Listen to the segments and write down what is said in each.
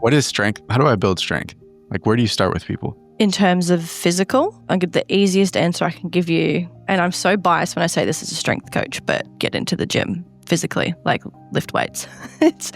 What is strength? How do I build strength? Like, where do you start with people? In terms of physical, I'll give the easiest answer I can give you. And I'm so biased when I say this as a strength coach, but get into the gym physically, like lift weights. It's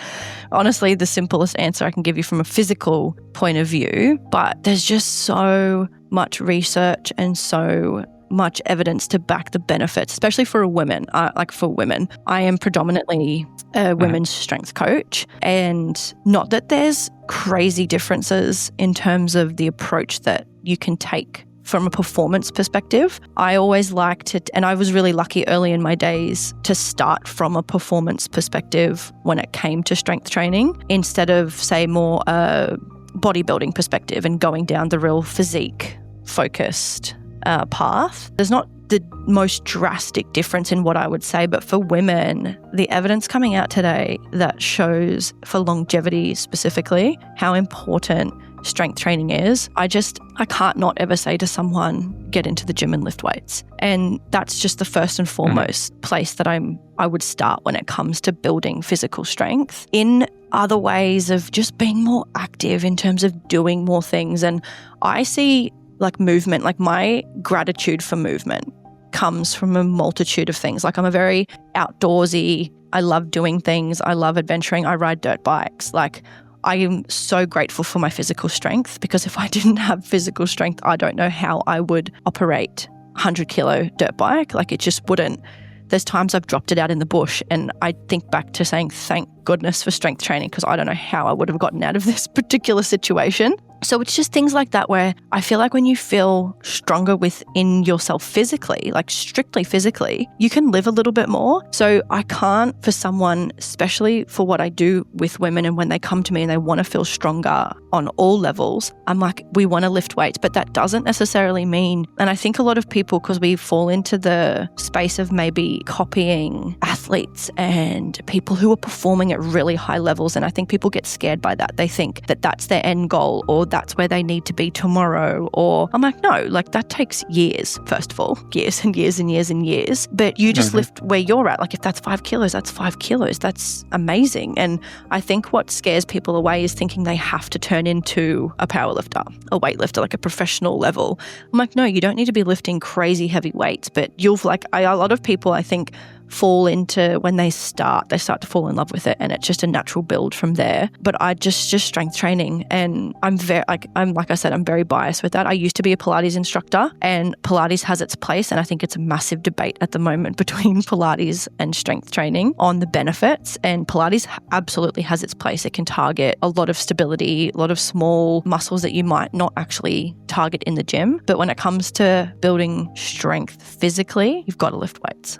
honestly the simplest answer I can give you from a physical point of view. But there's just so much research and so much evidence to back the benefits, especially for women. For women, I am predominantly a women's strength coach, and not that there's crazy differences in terms of the approach that you can take from a performance perspective. I always liked it, and I was really lucky early in my days to start from a performance perspective when it came to strength training, instead of, say, more a bodybuilding perspective and going down the real physique focused path. There's not the most drastic difference in what I would say, but for women, the evidence coming out today that shows for longevity specifically how important strength training is, I can't not ever say to someone, get into the gym and lift weights. And that's just the first and foremost place that I would start when it comes to building physical strength. In other ways of just being more active in terms of doing more things. And I see like movement, like my gratitude for movement comes from a multitude of things. Like I'm a very outdoorsy, I love doing things, I love adventuring, I ride dirt bikes. Like I am so grateful for my physical strength, because if I didn't have physical strength, I don't know how I would operate a 100 kilo dirt bike. Like it just wouldn't. There's times I've dropped it out in the bush and I think back to saying, thank goodness for strength training, because I don't know how I would have gotten out of this particular situation. So it's just things like that where I feel like when you feel stronger within yourself physically, like strictly physically, you can live a little bit more. So I can't, for someone, especially for what I do with women, and when they come to me and they want to feel stronger on all levels, I'm like, we want to lift weights, but that doesn't necessarily mean, and I think a lot of people, because we fall into the space of maybe copying athletes and people who are performing at really high levels, and I think people get scared by that. They think that that's their end goal, or that's where they need to be tomorrow. Or I'm like, no, like that takes years, first of all, years and years and years and years. But you just lift where you're at. Like if that's 5 kilos, that's 5 kilos. That's amazing. And I think what scares people away is thinking they have to turn into a powerlifter, a weightlifter, like a professional level. I'm like, no, you don't need to be lifting crazy heavy weights, but you'll a lot of people, I think, fall into, when they start to fall in love with it, and it's just a natural build from there. But I just strength training, and I'm like I said, I'm very biased with that. I used to be a Pilates instructor, and Pilates has its place, and I think it's a massive debate at the moment between Pilates and strength training on the benefits, and Pilates absolutely has its place. It can target a lot of stability, a lot of small muscles that you might not actually target in the gym. But when it comes to building strength physically, you've got to lift weights.